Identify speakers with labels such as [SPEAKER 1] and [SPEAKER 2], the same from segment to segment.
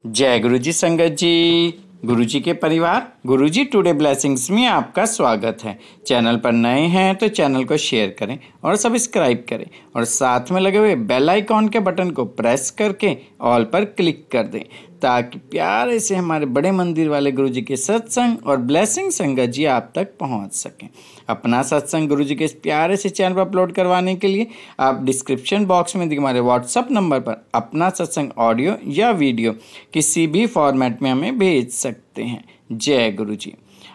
[SPEAKER 1] जय गुरु जी संगत जी। गुरु जी के परिवार गुरु जी टुडे ब्लेसिंग्स में आपका स्वागत है। चैनल पर नए हैं तो चैनल को शेयर करें और सब्सक्राइब करें और साथ में लगे हुए बेल आइकॉन के बटन को प्रेस करके ऑल पर क्लिक कर दें ताकि प्यारे से हमारे बड़े मंदिर वाले गुरु जी के सत्संग और ब्लेसिंग संगत जी आप तक पहुंच सकें। अपना सत्संग गुरु जी के इस प्यारे से चैनल पर अपलोड करवाने के लिए आप डिस्क्रिप्शन बॉक्स में दिए हमारे व्हाट्सएप नंबर पर अपना सत्संग ऑडियो या वीडियो किसी भी फॉर्मेट में हमें भेज सकते हैं। जय गुरु जी।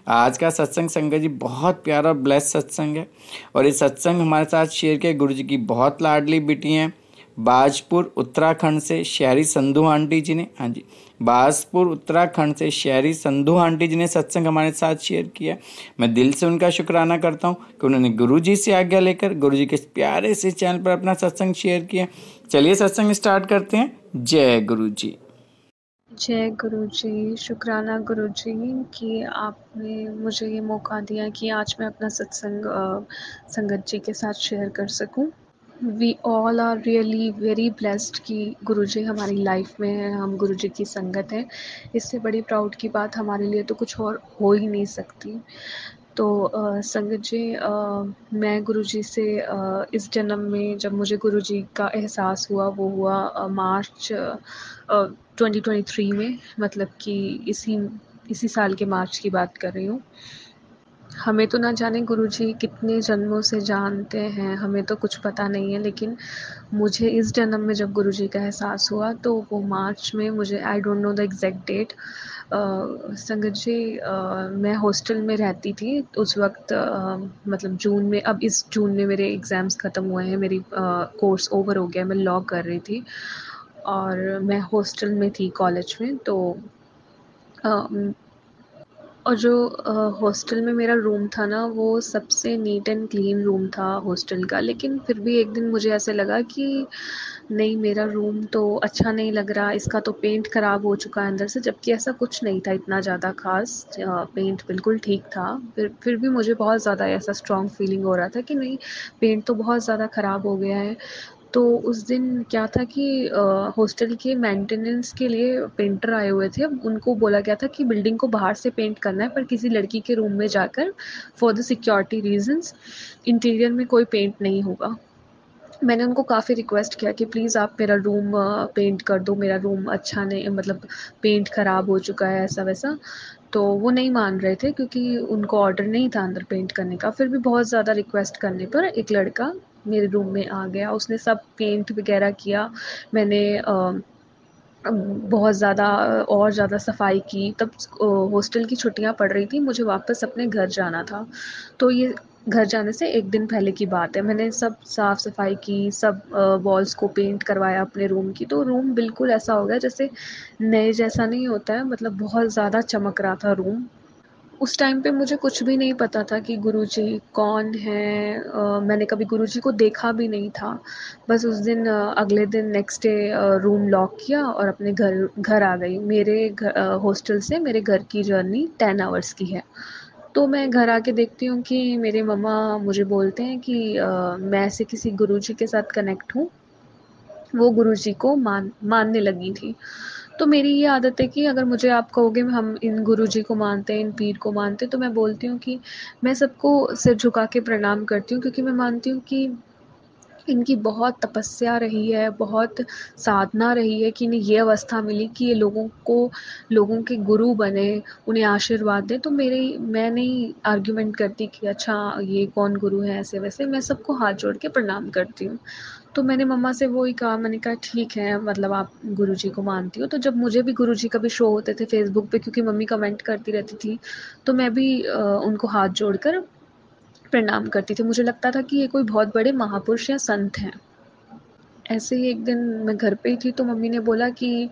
[SPEAKER 1] आज का सत्संग संगत जी बहुत प्यारा और ब्लेस सत्संग है और इस सत्संग हमारे साथ शेयर किया गुरु जी की बहुत लाडली बेटी हैं बाजपुर उत्तराखंड से शहरी संधू आंटी जी ने। हाँ जी, बाजपुर उत्तराखंड से शहरी संधू आंटी जी ने सत्संग हमारे साथ शेयर किया। मैं दिल से उनका शुक्राना करता हूँ कि उन्होंने गुरु जी से आज्ञा लेकर गुरु जी के प्यारे से चैनल पर अपना सत्संग शेयर किया। चलिए सत्संग स्टार्ट करते हैं। जय गुरु जी।
[SPEAKER 2] जय गुरु जी। शुक्राना गुरु जी कि आपने मुझे ये मौका दिया कि आज मैं अपना सत्संग संगत जी के साथ शेयर कर सकूं। We all are really very blessed कि गुरु जी हमारी लाइफ में है, हम गुरु जी की संगत है। इससे बड़ी प्राउड की बात हमारे लिए तो कुछ और हो ही नहीं सकती। तो संगत जी, मैं गुरु जी से इस जन्म में जब मुझे गुरु जी का एहसास हुआ वो हुआ मार्च 2023 में, मतलब कि इसी साल के मार्च की बात कर रही हूँ। हमें तो ना जाने गुरु जी कितने जन्मों से जानते हैं, हमें तो कुछ पता नहीं है, लेकिन मुझे इस जन्म में जब गुरु जी का एहसास हुआ तो वो मार्च में, मुझे I don't know the exact date. संगत जी, मैं हॉस्टल में रहती थी उस वक्त, मतलब जून में, अब इस जून में मेरे एग्ज़ाम्स ख़त्म हुए हैं, मेरी कोर्स ओवर हो गया, मैं लॉ कर रही थी और मैं हॉस्टल में थी कॉलेज में। तो और जो हॉस्टल में मेरा रूम था ना, वो सबसे नीट एंड क्लीन रूम था हॉस्टल का, लेकिन फिर भी एक दिन मुझे ऐसे लगा कि नहीं, मेरा रूम तो अच्छा नहीं लग रहा, इसका तो पेंट ख़राब हो चुका है अंदर से, जबकि ऐसा कुछ नहीं था इतना ज़्यादा ख़ास। पेंट बिल्कुल ठीक था। फिर भी मुझे बहुत ज़्यादा ऐसा स्ट्रॉन्ग फीलिंग हो रहा था कि नहीं, पेंट तो बहुत ज़्यादा ख़राब हो गया है। तो उस दिन क्या था कि हॉस्टल के मेंटेनेंस के लिए पेंटर आए हुए थे। अब उनको बोला गया था कि बिल्डिंग को बाहर से पेंट करना है, पर किसी लड़की के रूम में जाकर for the security reasons interior में कोई पेंट नहीं होगा। मैंने उनको काफ़ी रिक्वेस्ट किया कि प्लीज़ आप मेरा रूम पेंट कर दो, मेरा रूम अच्छा नहीं, मतलब पेंट ख़राब हो चुका है ऐसा वैसा। तो वो नहीं मान रहे थे क्योंकि उनको ऑर्डर नहीं था अंदर पेंट करने का। फिर भी बहुत ज़्यादा रिक्वेस्ट करने पर एक लड़का मेरे रूम में आ गया, उसने सब पेंट वगैरह किया। मैंने बहुत ज़्यादा और ज़्यादा सफाई की। तब हॉस्टल की छुट्टियां पड़ रही थी, मुझे वापस अपने घर जाना था। तो ये घर जाने से एक दिन पहले की बात है। मैंने सब साफ़ सफाई की, सब वॉल्स को पेंट करवाया अपने रूम की। तो रूम बिल्कुल ऐसा हो गया जैसे नए जैसा नहीं होता है, मतलब बहुत ज़्यादा चमक रहा था रूम। उस टाइम पे मुझे कुछ भी नहीं पता था कि गुरुजी कौन हैं। मैंने कभी गुरुजी को देखा भी नहीं था। बस उस दिन अगले दिन नेक्स्ट डे रूम लॉक किया और अपने घर घर आ गई। मेरे हॉस्टल से मेरे घर की जर्नी 10 आवर्स की है। तो मैं घर आके देखती हूँ कि मेरे मम्मा मुझे बोलते हैं कि मैं ऐसे किसी गुरुजी के साथ कनेक्ट हूँ। वो गुरुजी को मानने लगी थी। तो मेरी ये आदत है कि अगर मुझे आप कहोगे हम इन गुरुजी को मानते हैं, इन पीर को मानते हैं, तो मैं बोलती हूँ कि मैं सबको सिर झुका के प्रणाम करती हूँ, क्योंकि मैं मानती हूँ कि इनकी बहुत तपस्या रही है, बहुत साधना रही है कि इन्हें ये अवस्था मिली कि ये लोगों के गुरु बने, उन्हें आशीर्वाद दें। तो मैं नहीं आर्ग्यूमेंट करती कि अच्छा ये कौन गुरु है ऐसे वैसे, मैं सबको हाथ जोड़ के प्रणाम करती हूँ। तो मैंने मम्मा से वही कहा, मैंने कहा ठीक है, मतलब आप गुरुजी को मानती हो। तो जब मुझे भी गुरुजी कभी शो होते थे फेसबुक पे, क्योंकि मम्मी कमेंट करती रहती थी, तो मैं भी उनको हाथ जोड़कर प्रणाम करती थी। मुझे लगता था कि ये कोई बहुत बड़े महापुरुष या संत हैं। ऐसे ही एक दिन मैं घर पे ही थी तो मम्मी ने बोला कि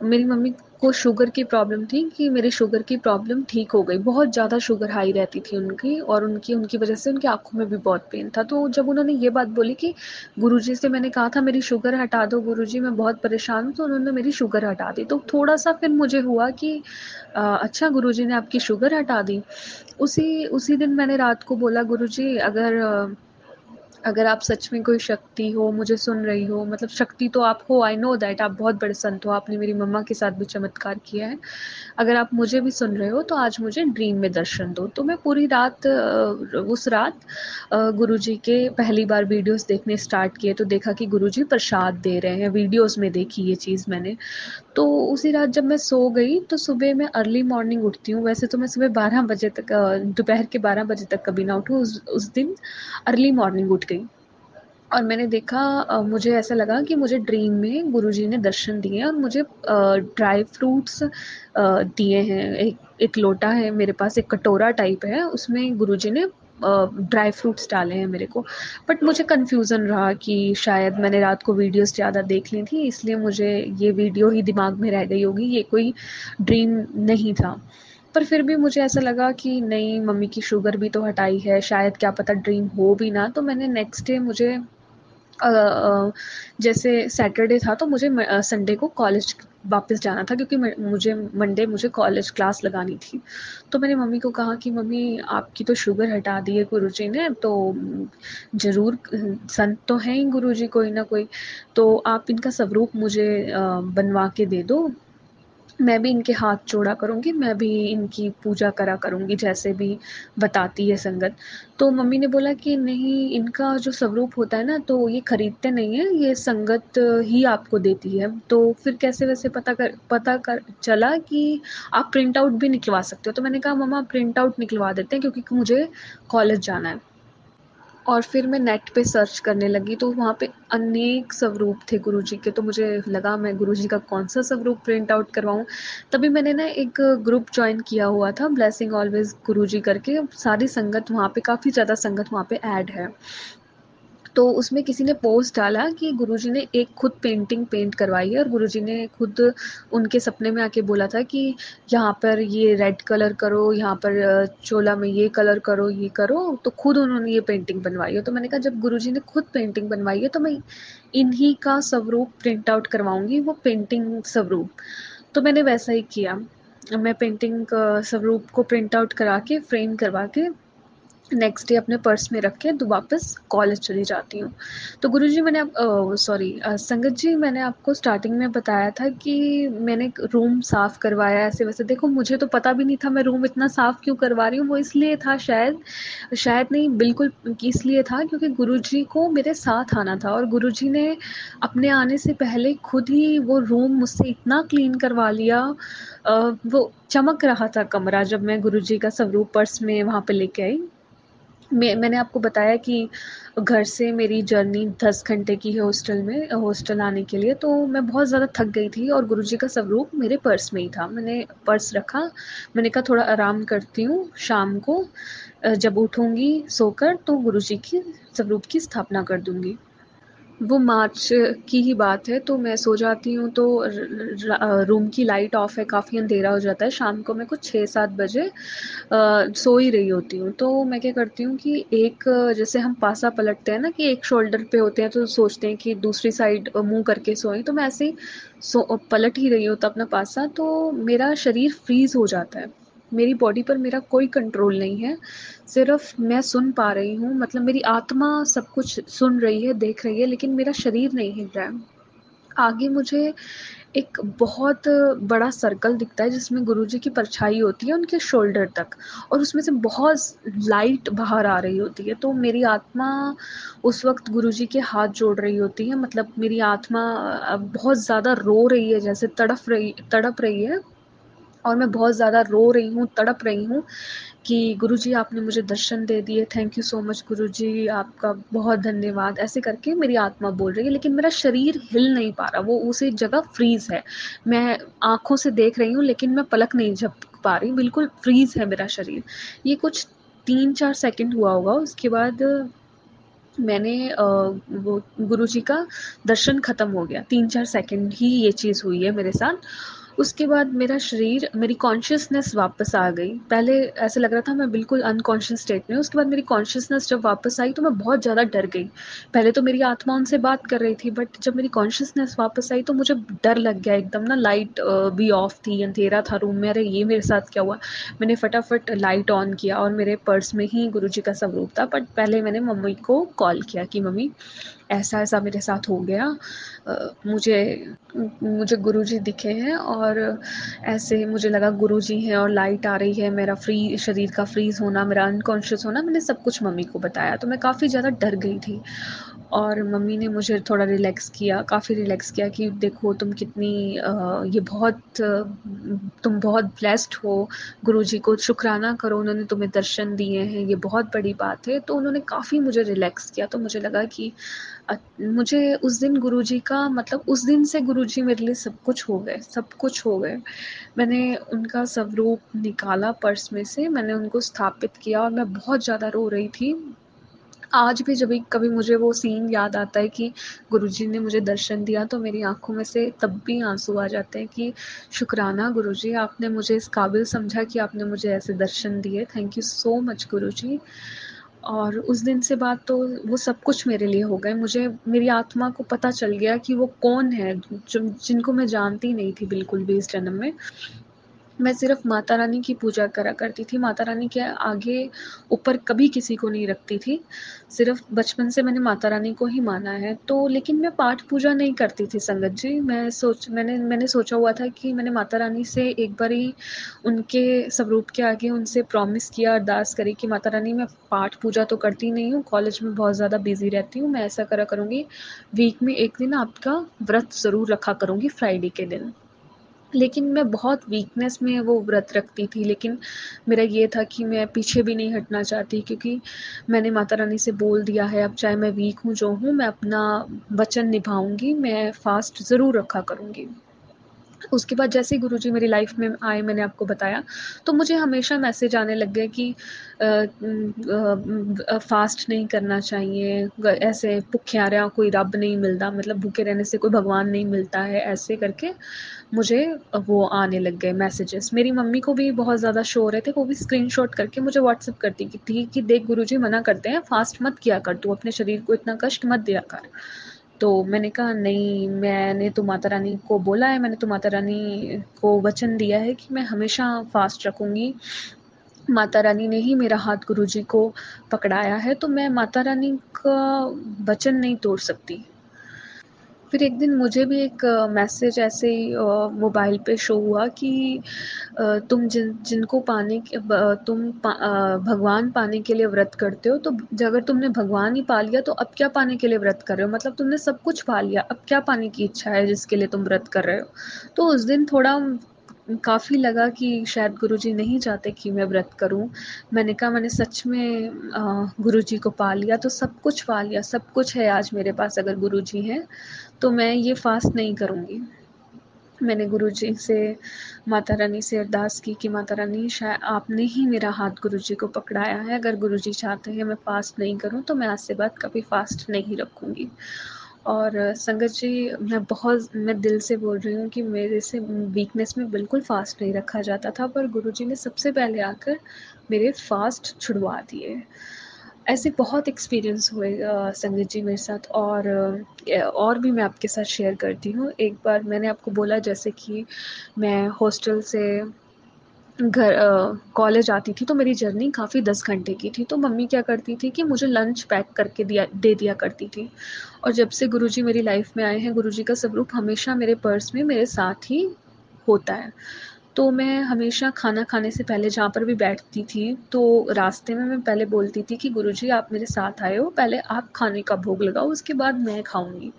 [SPEAKER 2] मेरी मम्मी को शुगर की प्रॉब्लम थी, कि मेरी शुगर की प्रॉब्लम ठीक हो गई। बहुत ज़्यादा शुगर हाई रहती थी उनकी, और उनकी उनकी वजह से उनकी आँखों में भी बहुत पेन था। तो जब उन्होंने ये बात बोली कि गुरुजी से मैंने कहा था मेरी शुगर हटा दो गुरुजी, मैं बहुत परेशान हूँ, तो उन्होंने मेरी शुगर हटा दी। तो थोड़ा-सा फिर मुझे हुआ कि अच्छा, गुरुजी ने आपकी शुगर हटा दी। उसी उसी दिन मैंने रात को बोला, गुरुजी अगर अगर आप सच में कोई शक्ति हो, मुझे सुन रही हो, मतलब शक्ति तो आप हो, आई नो दैट आप बहुत बड़े संत हो, आपने मेरी मम्मा के साथ भी चमत्कार किया है। अगर आप मुझे भी सुन रहे हो तो आज मुझे ड्रीम में दर्शन दो। तो मैं पूरी रात उस रात गुरुजी के पहली बार वीडियोस देखने स्टार्ट किए, तो देखा कि गुरुजी प्रसाद दे रहे हैं, वीडियोस में देखी ये चीज़ मैंने। तो उसी रात जब मैं सो गई तो सुबह मैं अर्ली मॉर्निंग उठती हूँ, वैसे तो मैं सुबह 12 बजे तक दोपहर के 12 बजे तक कभी ना उठूँ, उस दिन अर्ली मॉर्निंग उठ गई। और मैंने देखा, मुझे ऐसा लगा कि मुझे ड्रीम में गुरुजी ने दर्शन दिए और मुझे ड्राई फ्रूट्स दिए हैं। एक लोटा है मेरे पास, एक कटोरा टाइप है, उसमें गुरुजी ने ड्राई फ्रूट्स डाले हैं मेरे को। बट मुझे कन्फ्यूज़न रहा कि शायद मैंने रात को वीडियोस ज़्यादा देख ली थी, इसलिए मुझे ये वीडियो ही दिमाग में रह गई होगी, ये कोई ड्रीम नहीं था। पर फिर भी मुझे ऐसा लगा कि नहीं, मम्मी की शुगर भी तो हटाई है, शायद क्या पता ड्रीम हो भी ना। तो मैंने नेक्स्ट डे मुझे जैसे सैटरडे था तो मुझे संडे को कॉलेज वापस जाना था, क्योंकि मुझे मंडे मुझे कॉलेज क्लास लगानी थी। तो मैंने मम्मी को कहा कि मम्मी, आपकी तो शुगर हटा दी है गुरुजी ने, तो ज़रूर संत तो हैं ही गुरुजी कोई ना कोई, तो आप इनका स्वरूप मुझे बनवा के दे दो, मैं भी इनके हाथ जोड़ा करूँगी, मैं भी इनकी पूजा करा करूँगी जैसे भी बताती है संगत। तो मम्मी ने बोला कि नहीं, इनका जो स्वरूप होता है ना, तो ये खरीदते नहीं हैं, ये संगत ही आपको देती है। तो फिर कैसे वैसे पता कर चला कि आप प्रिंट आउट भी निकलवा सकते हो। तो मैंने कहा मम्मा, प्रिंट आउट निकलवा देते हैं, क्योंकि मुझे कॉलेज जाना है। और फिर मैं नेट पे सर्च करने लगी, तो वहाँ पे अनेक स्वरूप थे गुरुजी के, तो मुझे लगा मैं गुरुजी का कौन-सा स्वरूप प्रिंट आउट करवाऊँ। तभी मैंने ना एक ग्रुप जॉइन किया हुआ था, ब्लेसिंग ऑलवेज़ गुरुजी करके, सारी संगत वहाँ पे, काफ़ी ज़्यादा संगत वहाँ पे ऐड है। तो उसमें किसी ने पोस्ट डाला कि गुरुजी ने एक खुद पेंटिंग पेंट करवाई है, और गुरुजी ने खुद उनके सपने में आके बोला था कि यहाँ पर ये रेड कलर करो, यहाँ पर चोला में ये कलर करो, ये करो। तो खुद उन्होंने ये पेंटिंग बनवाई है। तो मैंने कहा जब गुरुजी ने खुद पेंटिंग बनवाई है तो मैं इन्हीं का स्वरूप प्रिंट आउट करवाऊंगी, वो पेंटिंग स्वरूप। तो मैंने वैसा ही किया। मैं पेंटिंग स्वरूप को प्रिंट आउट करा के, फ्रेम करवा के, नेक्स्ट डे अपने पर्स में रख के तो वापस कॉलेज चली जाती हूँ। तो गुरुजी, मैंने सॉरी संगत जी, मैंने आपको स्टार्टिंग में बताया था कि मैंने एक रूम साफ़ करवाया ऐसे वैसे। देखो, मुझे तो पता भी नहीं था मैं रूम इतना साफ़ क्यों करवा रही हूँ। वो इसलिए था, शायद नहीं, बिल्कुल कि इसलिए था क्योंकि गुरुजी को मेरे साथ आना था, और गुरुजी ने अपने आने से पहले खुद ही वो रूम मुझसे इतना क्लीन करवा लिया। वो चमक रहा था कमरा, जब मैं गुरुजी का स्वरूप पर्स में वहाँ पे लेके आई। मैंने आपको बताया कि घर से मेरी जर्नी 10 घंटे की है हॉस्टल आने के लिए, तो मैं बहुत ज़्यादा थक गई थी, और गुरुजी का स्वरूप मेरे पर्स में ही था। मैंने पर्स रखा, मैंने कहा थोड़ा आराम करती हूँ, शाम को जब उठूँगी सोकर तो गुरुजी की स्वरूप की स्थापना कर दूँगी। वो मार्च की ही बात है, तो मैं सो जाती हूँ, तो रूम की लाइट ऑफ है, काफ़ी अंधेरा हो जाता है। शाम को मैं कुछ 6-7 बजे सो ही रही होती हूँ। तो मैं क्या करती हूँ कि एक जैसे हम पासा पलटते हैं ना, कि एक शोल्डर पे होते हैं तो सोचते हैं कि दूसरी साइड मुँह करके सोएँ, तो मैं ऐसे ही पलट ही रही होता अपना पासा, तो मेरा शरीर फ्रीज़ हो जाता है। मेरी बॉडी पर मेरा कोई कंट्रोल नहीं है, सिर्फ़ मैं सुन पा रही हूँ, मतलब मेरी आत्मा सब कुछ सुन रही है, देख रही है, लेकिन मेरा शरीर नहीं हिल रहा है। आगे मुझे एक बहुत बड़ा सर्कल दिखता है, जिसमें गुरुजी की परछाई होती है उनके शोल्डर तक, और उसमें से बहुत लाइट बाहर आ रही होती है। तो मेरी आत्मा उस वक़्त गुरुजी के हाथ जोड़ रही होती है, मतलब मेरी आत्मा बहुत ज़्यादा रो रही है, जैसे तड़प रही है, और मैं बहुत ज़्यादा रो रही हूँ, तड़प रही हूँ कि गुरुजी, आपने मुझे दर्शन दे दिए, थैंक यू सो मच गुरुजी, आपका बहुत धन्यवाद। ऐसे करके मेरी आत्मा बोल रही है, लेकिन मेरा शरीर हिल नहीं पा रहा, वो उसी जगह फ्रीज़ है। मैं आँखों से देख रही हूँ, लेकिन मैं पलक नहीं झपक पा रही, बिल्कुल फ्रीज़ है मेरा शरीर। ये कुछ 3-4 सेकंड हुआ होगा, उसके बाद मैंने वो गुरुजी का दर्शन ख़त्म हो गया। 3-4 सेकंड ही ये चीज़ हुई है मेरे साथ। उसके बाद मेरा शरीर, मेरी कॉन्शियसनेस वापस आ गई। पहले ऐसा लग रहा था मैं बिल्कुल अनकॉन्शियस स्टेट में हूँ, उसके बाद मेरी कॉन्शियसनेस जब वापस आई तो मैं बहुत ज़्यादा डर गई। पहले तो मेरी आत्मा उनसे बात कर रही थी, बट जब मेरी कॉन्शियसनेस वापस आई तो मुझे डर लग गया एकदम ना। लाइट भी ऑफ थी, अंधेरा था रूम में। अरे ये मेरे साथ क्या हुआ? मैंने फटाफट लाइट ऑन किया और मेरे पर्स में ही गुरुजी का स्वरूप था। बट पहले मैंने मम्मी को कॉल किया कि मम्मी ऐसा ऐसा मेरे साथ हो गया, मुझे मुझे गुरुजी दिखे हैं और ऐसे मुझे लगा गुरुजी हैं और लाइट आ रही है। मेरा शरीर का फ्रीज होना, मेरा अनकॉन्शियस होना, मैंने सब कुछ मम्मी को बताया। तो मैं काफ़ी ज़्यादा डर गई थी और मम्मी ने मुझे थोड़ा रिलैक्स किया, काफ़ी रिलैक्स किया कि देखो तुम कितनी ये बहुत तुम बहुत ब्लेस्ड हो, गुरुजी को शुक्राना करो, उन्होंने तुम्हें दर्शन दिए हैं, ये बहुत बड़ी बात है। तो उन्होंने काफ़ी मुझे रिलैक्स किया। तो मुझे लगा कि मुझे उस दिन गुरुजी का मतलब उस दिन से गुरुजी मेरे लिए सब कुछ हो गए, सब कुछ हो गए। मैंने उनका स्वरूप निकाला पर्स में से, मैंने उनको स्थापित किया और मैं बहुत ज़्यादा रो रही थी। आज भी जब भी कभी मुझे वो सीन याद आता है कि गुरुजी ने मुझे दर्शन दिया, तो मेरी आँखों में से तब भी आँसू आ जाते हैं कि शुक्राना गुरुजी, आपने मुझे इस काबिल समझा कि आपने मुझे ऐसे दर्शन दिए। थैंक यू सो मच गुरुजी। और उस दिन से बाद तो वो सब कुछ मेरे लिए हो गए। मुझे मेरी आत्मा को पता चल गया कि वो कौन है, जिनको मैं जानती नहीं थी बिल्कुल भी इस जन्म में। मैं सिर्फ़ माता रानी की पूजा करा करती थी, माता रानी के आगे ऊपर कभी किसी को नहीं रखती थी। सिर्फ़ बचपन से मैंने माता रानी को ही माना है। तो लेकिन मैं पाठ पूजा नहीं करती थी संगत जी। मैंने सोचा हुआ था कि मैंने माता रानी से एक बारी उनके स्वरूप के आगे उनसे प्रॉमिस किया, अरदास करी कि माता रानी मैं पाठ पूजा तो करती नहीं हूँ, कॉलेज में बहुत ज़्यादा बिज़ी रहती हूँ, मैं ऐसा करा करूँगी, वीक में 1 दिन आपका व्रत ज़रूर रखा करूँगी फ्राइडे के दिन। लेकिन मैं बहुत वीकनेस में वो व्रत रखती थी, लेकिन मेरा ये था कि मैं पीछे भी नहीं हटना चाहती, क्योंकि मैंने माता रानी से बोल दिया है, अब चाहे मैं वीक हूँ जो हूँ, मैं अपना वचन निभाऊँगी, मैं फ़ास्ट ज़रूर रखा करूँगी। उसके बाद जैसे ही गुरुजी मेरी लाइफ में आए, मैंने आपको बताया, तो मुझे हमेशा मैसेज आने लग गए कि फ़ास्ट नहीं करना चाहिए, ऐसे भुख्यारियां कोई रब नहीं मिलता, मतलब भूखे रहने से कोई भगवान नहीं मिलता है, ऐसे करके मुझे वो आने लग गए मैसेजेस। मेरी मम्मी को भी बहुत ज़्यादा शो हो रहे थे, वो भी स्क्रीनशॉट करके मुझे व्हाट्सअप करती थी कि देख गुरुजी मना करते हैं, फ़ास्ट मत किया कर, तू अपने शरीर को इतना कष्ट मत दिया कर। तो मैंने कहा नहीं, मैंने तो माता रानी को बोला है, मैंने तो माता रानी को वचन दिया है कि मैं हमेशा फ़ास्ट रखूँगी। माता रानी ने ही मेरा हाथ गुरुजी को पकड़ाया है, तो मैं माता रानी का वचन नहीं तोड़ सकती। फिर एक दिन मुझे भी एक मैसेज ऐसे ही मोबाइल पे शो हुआ कि तुम जिनको पाने के भगवान पाने के लिए व्रत करते हो, तो अगर तुमने भगवान ही पा लिया तो अब क्या पाने के लिए व्रत कर रहे हो? मतलब तुमने सब कुछ पा लिया, अब क्या पाने की इच्छा है जिसके लिए तुम व्रत कर रहे हो? तो उस दिन थोड़ा काफ़ी लगा कि शायद गुरुजी नहीं चाहते कि मैं व्रत करूं। मैंने कहा मैंने सच में गुरुजी को पा लिया, तो सब कुछ पा लिया, सब कुछ है आज मेरे पास अगर गुरुजी हैं, तो मैं ये फ़ास्ट नहीं करूँगी। मैंने गुरुजी से, माता रानी से अरदास की कि माता रानी, शायद आपने ही मेरा हाथ गुरुजी को पकड़ाया है, अगर गुरुजी चाहते हैं मैं फ़ास्ट नहीं करूँ, तो मैं आज से बाद कभी फ़ास्ट नहीं रखूँगी। और संगत जी, मैं दिल से बोल रही हूँ कि मेरे से वीकनेस में बिल्कुल फ़ास्ट नहीं रखा जाता था, पर गुरुजी ने सबसे पहले आकर मेरे फ़ास्ट छुड़वा दिए। ऐसे बहुत एक्सपीरियंस हुए संगत जी मेरे साथ। और भी मैं आपके साथ शेयर करती हूँ। एक बार मैंने आपको बोला जैसे कि मैं हॉस्टल से कॉलेज आती थी, तो मेरी जर्नी काफ़ी 10 घंटे की थी। तो मम्मी क्या करती थी कि मुझे लंच पैक करके दे दिया करती थी। और जब से गुरुजी मेरी लाइफ में आए हैं, गुरुजी का स्वरूप हमेशा मेरे पर्स में मेरे साथ ही होता है। तो मैं हमेशा खाना खाने से पहले जहाँ पर भी बैठती थी, तो रास्ते में मैं पहले बोलती थी कि गुरुजी आप मेरे साथ आए हो, पहले आप खाने का भोग लगाओ, उसके बाद मैं खाऊँगी।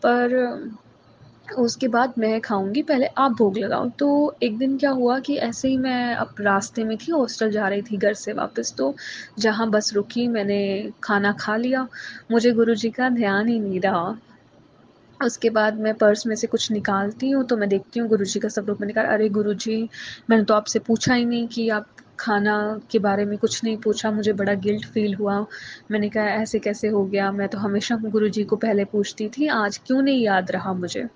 [SPEAKER 2] पर उसके बाद मैं खाऊँगी, पहले आप भोग लगाओ। तो एक दिन क्या हुआ कि ऐसे ही मैं अब रास्ते में थी, हॉस्टल जा रही थी घर से वापस, तो जहाँ बस रुकी मैंने खाना खा लिया, मुझे गुरुजी का ध्यान ही नहीं रहा। उसके बाद मैं पर्स में से कुछ निकालती हूँ, तो मैं देखती हूँ गुरुजी का स्वरूप। मैंने कहा अरे गुरुजी, मैंने तो आपसे पूछा ही नहीं कि आप खाना के बारे में कुछ नहीं पूछा, मुझे बड़ा गिल्ट फ़ील हुआ। मैंने कहा ऐसे कैसे हो गया? मैं तो हमेशा गुरुजी को पहले पूछती थी, आज क्यों नहीं याद रहा मुझे?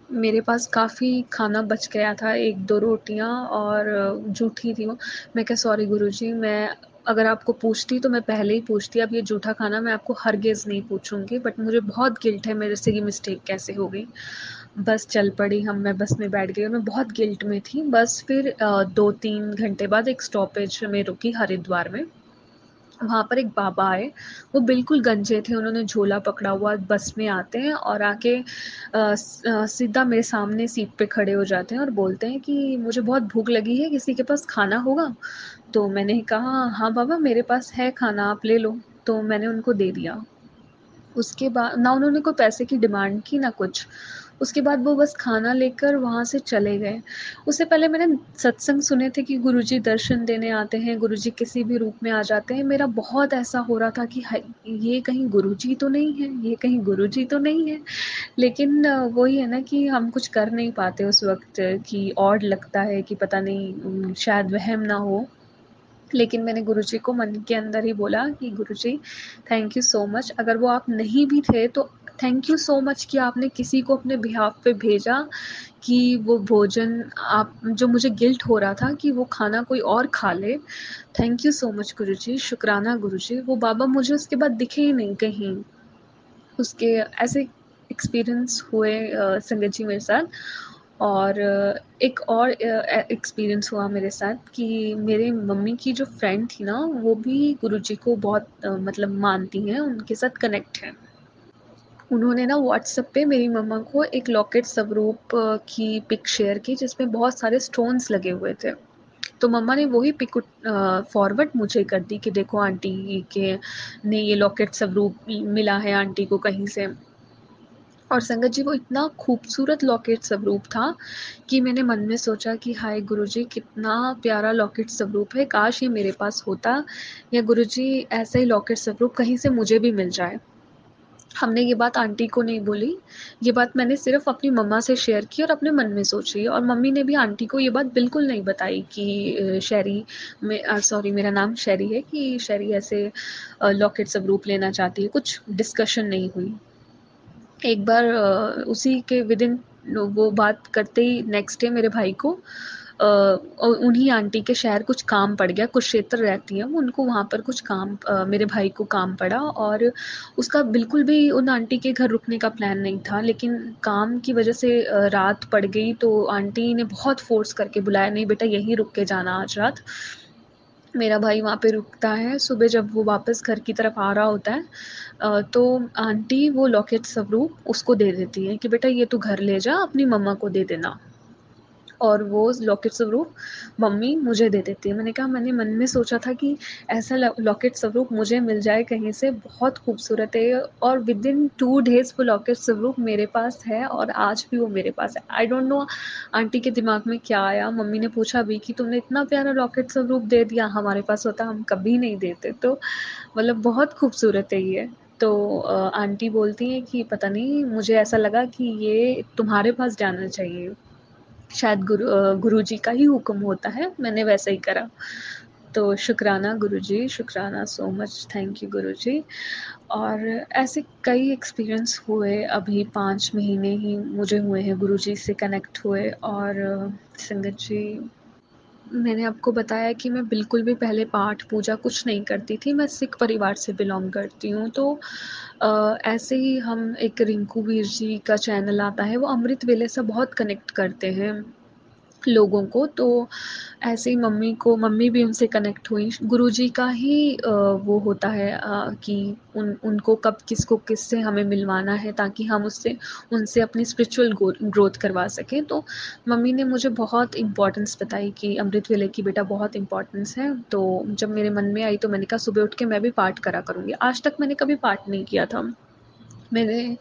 [SPEAKER 2] मेरे पास काफ़ी खाना बच गया था, 1-2 रोटियाँ और जूठी थी वो। मैं कहा सॉरी गुरुजी, मैं अगर आपको पूछती तो मैं पहले ही पूछती, अब ये जूठा खाना मैं आपको हरगिज़ नहीं पूछूँगी, बट मुझे बहुत गिल्ट है मेरे से ये मिस्टेक कैसे हो गई। बस चल पड़ी मैं बस में बैठ गई और मैं बहुत गिल्ट में थी। बस फिर 2-3 घंटे बाद एक स्टॉपेज में रुकी हरिद्वार में। वहाँ पर एक बाबा आए, वो बिल्कुल गंजे थे, उन्होंने झोला पकड़ा हुआ बस में आते हैं और आके सीधा मेरे सामने सीट पे खड़े हो जाते हैं और बोलते हैं कि मुझे बहुत भूख लगी है, किसी के पास खाना होगा? तो मैंने कहा, "हाँ बाबा, मेरे पास है खाना, आप ले लो।" तो मैंने उनको दे दिया। उसके बाद ना उन्होंने कोई पैसे की डिमांड की ना कुछ। उसके बाद वो बस खाना लेकर वहाँ से चले गए। उससे पहले मैंने सत्संग सुने थे कि गुरुजी दर्शन देने आते हैं, गुरुजी किसी भी रूप में आ जाते हैं। मेरा बहुत ऐसा हो रहा था कि हाय! ये कहीं गुरुजी तो नहीं है, ये कहीं गुरुजी तो नहीं है। लेकिन वही है ना कि हम कुछ कर नहीं पाते उस वक़्त कि ऑड लगता है कि पता नहीं शायद वहम ना हो। लेकिन मैंने गुरुजी को मन के अंदर ही बोला कि गुरुजी थैंक यू सो मच, अगर वो आप नहीं भी थे तो थैंक यू सो मच कि आपने किसी को अपने बिहाफ पे भेजा कि वो भोजन आप जो मुझे गिल्ट हो रहा था कि वो खाना कोई और खा ले। थैंक यू सो मच गुरुजी, शुक्राना गुरुजी। वो बाबा मुझे उसके बाद दिखे ही नहीं कहीं। उसके ऐसे एक्सपीरियंस हुए संगत जी मेरे साथ। और एक और एक्सपीरियंस हुआ मेरे साथ कि मेरे मम्मी की जो फ्रेंड थी ना, वो भी गुरुजी को बहुत मतलब मानती हैं, उनके साथ कनेक्ट हैं। उन्होंने ना व्हाट्सएप पे मेरी मम्मा को एक लॉकेट स्वरूप की पिक शेयर की जिसमें बहुत सारे स्टोन्स लगे हुए थे। तो मम्मा ने वही पिक फॉरवर्ड मुझे कर दी कि देखो आंटी के ने ये लॉकेट स्वरूप मिला है आंटी को कहीं से। और संगत जी वो इतना खूबसूरत लॉकेट स्वरूप था कि मैंने मन में सोचा कि हाय गुरुजी कितना प्यारा लॉकेट स्वरूप है, काश ये मेरे पास होता, या गुरुजी ऐसा ही लॉकेट स्वरूप कहीं से मुझे भी मिल जाए। हमने ये बात आंटी को नहीं बोली, ये बात मैंने सिर्फ अपनी मम्मा से शेयर की और अपने मन में सोची, और मम्मी ने भी आंटी को ये बात बिल्कुल नहीं बताई कि शैरी में सॉरी मेरा नाम शैरी है, कि शैरी ऐसे लॉकेट स्वरूप लेना चाहती है, कुछ डिस्कशन नहीं हुई। एक बार उसी के विदिन वो बात करते ही नेक्स्ट डे मेरे भाई को उन्हीं आंटी के शहर कुछ काम पड़ गया, कुछ क्षेत्र रहती हैं वो, उनको वहाँ पर कुछ काम मेरे भाई को काम पड़ा, और उसका बिल्कुल भी उन आंटी के घर रुकने का प्लान नहीं था, लेकिन काम की वजह से रात पड़ गई तो आंटी ने बहुत फोर्स करके बुलाया, नहीं बेटा यहीं रुक के जाना आज रात। मेरा भाई वहाँ पे रुकता है, सुबह जब वो वापस घर की तरफ आ रहा होता है तो आंटी वो लॉकेट स्वरूप उसको दे देती है कि बेटा ये तू घर ले जा, अपनी मम्मा को दे देना। और वो लॉकेट स्वरूप मम्मी मुझे दे देती है। मैंने कहा, मैंने मन में सोचा था कि ऐसा लॉकेट स्वरूप मुझे मिल जाए कहीं से, बहुत खूबसूरत है, और विदिन 2 डेज़ वो लॉकेट स्वरूप मेरे पास है और आज भी वो मेरे पास है। आई डोंट नो आंटी के दिमाग में क्या आया, मम्मी ने पूछा भी कि तुमने इतना प्यारा लॉकेट स्वरूप दे दिया, हमारे पास होता हम कभी नहीं देते। तो मतलब बहुत खूबसूरत है ये। तो आंटी बोलती हैं कि पता नहीं मुझे ऐसा लगा कि ये तुम्हारे पास जाना चाहिए। शायद गुरुजी का ही हुक्म होता है, मैंने वैसा ही करा। तो शुक्राना गुरुजी, शुक्राना सो मच, थैंक यू गुरुजी। और ऐसे कई एक्सपीरियंस हुए, अभी 5 महीने ही मुझे हुए हैं गुरुजी से कनेक्ट हुए। और संगत जी, मैंने आपको बताया कि मैं बिल्कुल भी पहले पाठ पूजा कुछ नहीं करती थी, मैं सिख परिवार से बिलॉन्ग करती हूँ। तो ऐसे ही हम एक रिंकू वीर जी का चैनल आता है, वो अमृत वेले से बहुत कनेक्ट करते हैं लोगों को। तो ऐसे ही मम्मी भी उनसे कनेक्ट हुई। गुरुजी का ही वो होता है कि उनको कब किसको किससे हमें मिलवाना है, ताकि हम उससे उनसे अपनी स्पिरिचुअल ग्रोथ करवा सकें। तो मम्मी ने मुझे बहुत इम्पोर्टेंस बताई कि अमृत वेले की बेटा बहुत इम्पोर्टेंस है। तो जब मेरे मन में आई तो मैंने कहा सुबह उठ के मैं भी पाठ करा करूँगी। आज तक मैंने कभी पाठ नहीं किया था। मैंने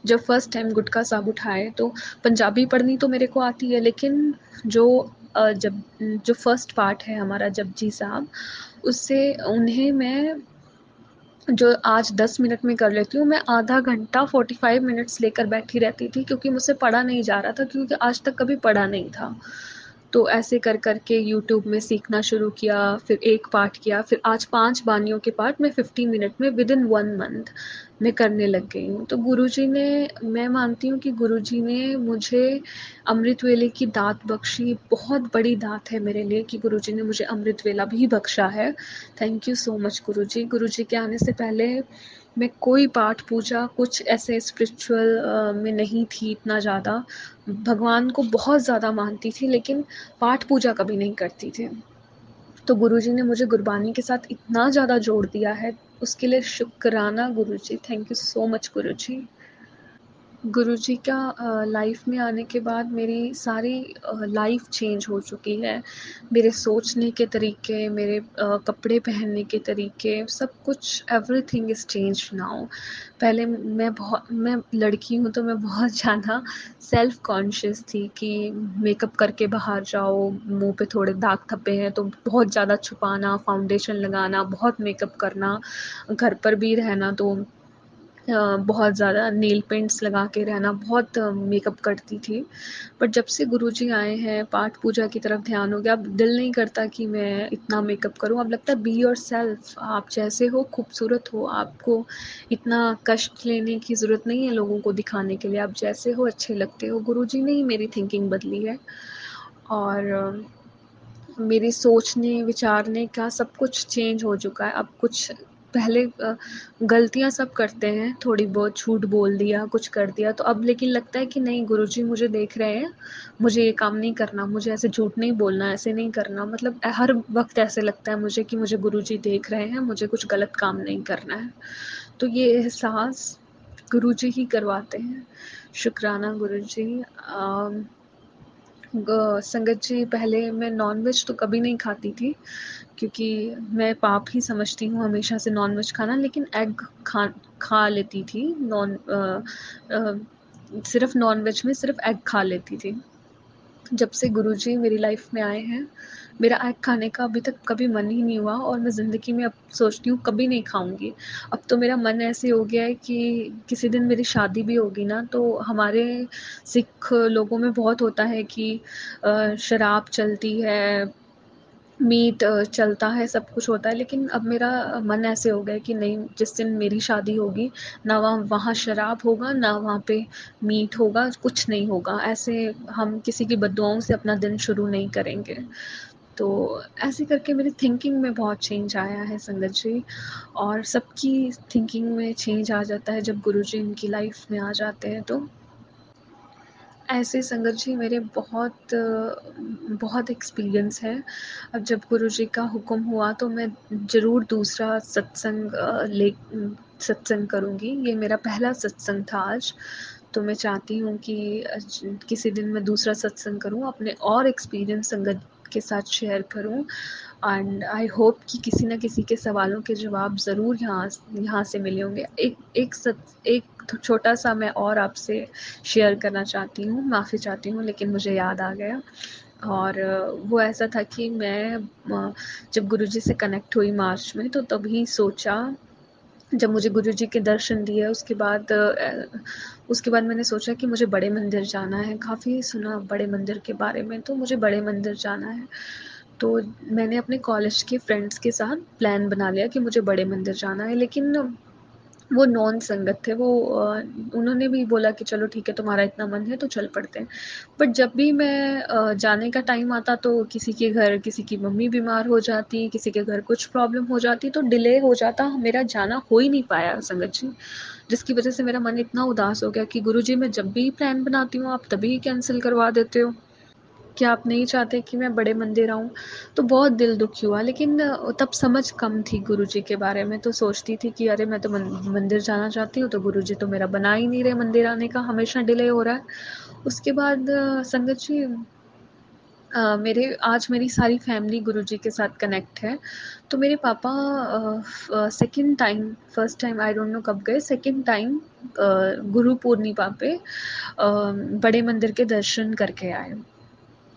[SPEAKER 2] जब फर्स्ट टाइम गुटखा साहब उठाए तो पंजाबी पढ़नी तो मेरे को आती है, लेकिन जो जब जो फर्स्ट पार्ट है हमारा जपजी साहब, उससे उन्हें मैं जो आज 10 मिनट में कर लेती हूँ, मैं आधा घंटा 45 मिनट्स लेकर बैठी रहती थी, क्योंकि मुझसे पढ़ा नहीं जा रहा था, क्योंकि आज तक कभी पढ़ा नहीं था। तो ऐसे कर कर के यूट्यूब में सीखना शुरू किया, फिर एक पाठ किया, फिर आज 5 बानियों के पाठ मैं 15 मिनट में विदिन 1 मंथ मैं करने लग गई हूँ। तो गुरुजी ने, मैं मानती हूँ कि गुरुजी ने मुझे अमृत वेले की दात बख्शी, बहुत बड़ी दात है मेरे लिए कि गुरुजी ने मुझे अमृत वेला भी बख्शा है। थैंक यू सो मच गुरुजी। गुरुजी के आने से पहले मैं कोई पाठ पूजा कुछ ऐसे स्पिरिचुअल में नहीं थी इतना ज़्यादा। भगवान को बहुत ज़्यादा मानती थी लेकिन पाठ पूजा कभी नहीं करती थी। तो गुरुजी ने मुझे गुरबानी के साथ इतना ज़्यादा जोड़ दिया है, उसके लिए शुक्राना गुरुजी। थैंक यू सो मच गुरुजी। गुरुजी का लाइफ में आने के बाद मेरी सारी लाइफ चेंज हो चुकी है। मेरे सोचने के तरीके, मेरे कपड़े पहनने के तरीके, सब कुछ एवरीथिंग इज़ चेंज्ड नाउ। पहले मैं लड़की हूँ तो मैं बहुत ज़्यादा सेल्फ कॉन्शियस थी कि मेकअप करके बाहर जाओ, मुँह पे थोड़े दाग धब्बे हैं तो बहुत ज़्यादा छुपाना, फाउंडेशन लगाना, बहुत मेकअप करना, घर पर भी रहना तो बहुत ज़्यादा नेल पेंट्स लगा के रहना, बहुत मेकअप करती थी। बट जब से गुरुजी आए हैं, पाठ पूजा की तरफ ध्यान हो गया, अब दिल नहीं करता कि मैं इतना मेकअप करूँ। अब लगता है बी योरसेल्फ, आप जैसे हो खूबसूरत हो, आपको इतना कष्ट लेने की ज़रूरत नहीं है लोगों को दिखाने के लिए, आप जैसे हो अच्छे लगते हो। गुरुजी ने ही मेरी थिंकिंग बदली है और मेरी सोचने विचारने का सब कुछ चेंज हो चुका है। अब कुछ पहले गलतियाँ सब करते हैं, थोड़ी बहुत झूठ बोल दिया, कुछ कर दिया, तो अब लेकिन लगता है कि नहीं गुरुजी मुझे देख रहे हैं, मुझे ये काम नहीं करना, मुझे ऐसे झूठ नहीं बोलना, ऐसे नहीं करना। मतलब हर वक़्त ऐसे लगता है मुझे कि मुझे गुरुजी देख रहे हैं, मुझे कुछ गलत काम नहीं करना है। तो ये एहसास गुरुजी ही करवाते हैं। शुक्राना गुरुजी। संगत जी, पहले मैं नॉन-वेज तो कभी नहीं खाती थी क्योंकि मैं पाप ही समझती हूँ हमेशा से नॉन-वेज खाना, लेकिन एग खा लेती थी। सिर्फ़ नॉन-वेज में सिर्फ़ एग खा लेती थी। जब से गुरुजी मेरी लाइफ में आए हैं, मेरा एग खाने का अभी तक कभी मन ही नहीं हुआ और मैं ज़िंदगी में अब सोचती हूँ कभी नहीं खाऊँगी। अब तो मेरा मन ऐसे हो गया है कि किसी दिन मेरी शादी भी होगी ना, तो हमारे सिख लोगों में बहुत होता है कि शराब चलती है, मीट चलता है, सब कुछ होता है, लेकिन अब मेरा मन ऐसे हो गया है कि नहीं, जिस दिन मेरी शादी होगी, ना वहाँ शराब होगा, ना वहाँ पे मीट होगा, कुछ नहीं होगा। ऐसे हम किसी की बददुआओं से अपना दिन शुरू नहीं करेंगे। तो ऐसे करके मेरी थिंकिंग में बहुत चेंज आया है संगत जी, और सबकी थिंकिंग में चेंज आ जाता है जब गुरुजी इनकी लाइफ में आ जाते हैं तो। ऐसे संगत जी मेरे बहुत एक्सपीरियंस है। अब जब गुरुजी का हुक्म हुआ तो मैं ज़रूर दूसरा सत्संग करूँगी। ये मेरा पहला सत्संग था आज, तो मैं चाहती हूँ कि किसी दिन मैं दूसरा सत्संग करूँ, अपने और एक्सपीरियंस संगत के साथ शेयर करूँ, एंड आई होप कि किसी न किसी के सवालों के जवाब ज़रूर यहाँ से मिले होंगे। एक छोटा-सा मैं और आपसे शेयर करना चाहती हूँ, माफ़ी चाहती हूँ, लेकिन मुझे याद आ गया। और वो ऐसा था कि मैं जब गुरुजी से कनेक्ट हुई मार्च में, तो तभी सोचा, जब मुझे गुरुजी के दर्शन दिए उसके बाद मैंने सोचा कि मुझे बड़े मंदिर जाना है। काफ़ी सुना बड़े मंदिर के बारे में, तो मुझे बड़े मंदिर जाना है। तो मैंने अपने कॉलेज के फ्रेंड्स के साथ प्लान बना लिया कि मुझे बड़े मंदिर जाना है, लेकिन वो नॉन संगत थे। उन्होंने भी बोला कि चलो ठीक है, तुम्हारा इतना मन है तो चल पड़ते हैं। बट जब भी मैं जाने का टाइम आता तो किसी के घर किसी की मम्मी बीमार हो जाती, किसी के घर कुछ प्रॉब्लम हो जाती, तो डिले हो जाता, मेरा जाना हो ही नहीं पाया संगत जी। जिसकी वजह से मेरा मन इतना उदास हो गया कि गुरुजी, मैं जब भी प्लान बनाती हूँ आप तभी कैंसिल करवा देते हो। क्या आप नहीं चाहते कि मैं बड़े मंदिर आऊँ? तो बहुत दिल दुखी हुआ, लेकिन तब समझ कम थी गुरुजी के बारे में, तो सोचती थी कि अरे मैं तो मंदिर जाना चाहती हूँ, तो गुरुजी तो मेरा बना ही नहीं रहे मंदिर आने का, हमेशा डिले हो रहा है। उसके बाद संगत जी, मेरी सारी फैमिली गुरुजी के साथ कनेक्ट है। तो मेरे पापा second time, first time I don't no कब गए, सेकंड टाइम गुरु पूर्णिमा पे बड़े मंदिर के दर्शन करके आए।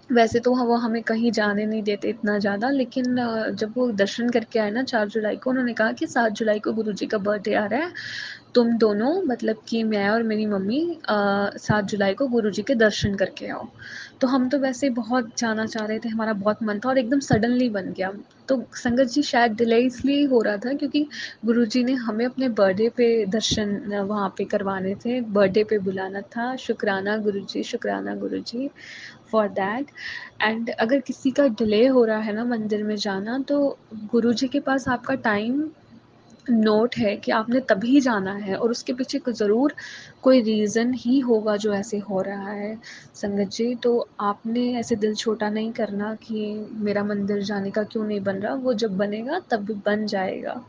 [SPEAKER 2] वैसे तो वो हमें कहीं जाने नहीं देते इतना ज़्यादा, लेकिन जब वो दर्शन करके आए ना 4 जुलाई को, उन्होंने कहा कि 7 जुलाई को गुरुजी का बर्थडे आ रहा है, तुम दोनों मतलब कि मैं और मेरी मम्मी 7 जुलाई को गुरुजी के दर्शन करके आओ। तो हम तो वैसे बहुत जाना चाह रहे थे, हमारा बहुत मन था और एकदम सडनली बन गया। तो संगत जी शायद डिले इसलिए हो रहा था क्योंकि गुरुजी ने हमें अपने बर्थडे पे दर्शन वहाँ पे करवाने थे, बर्थडे पे बुलाना था। शुक्राना गुरुजी फॉर दैट। एंड अगर किसी का डिले हो रहा है ना मंदिर में जाना, तो गुरुजी के पास आपका टाइम नोट है कि आपने तभी जाना है और उसके पीछे ज़रूर कोई रीज़न ही होगा जो ऐसे हो रहा है संगत जी। तो आपने ऐसे दिल छोटा नहीं करना कि मेरा मंदिर जाने का क्यों नहीं बन रहा, वो जब बनेगा तब बन जाएगा।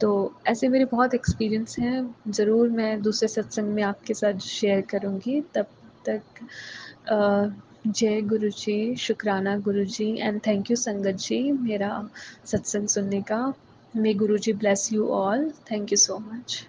[SPEAKER 2] तो ऐसे मेरे बहुत एक्सपीरियंस हैं, ज़रूर मैं दूसरे सत्संग में आपके साथ शेयर करूँगी। तब तक जय गुरु जी, शुक्राना गुरु जी एंड थैंक यू संगत जी मेरा सत्संग सुनने का। May Guruji bless you all. Thank you so much.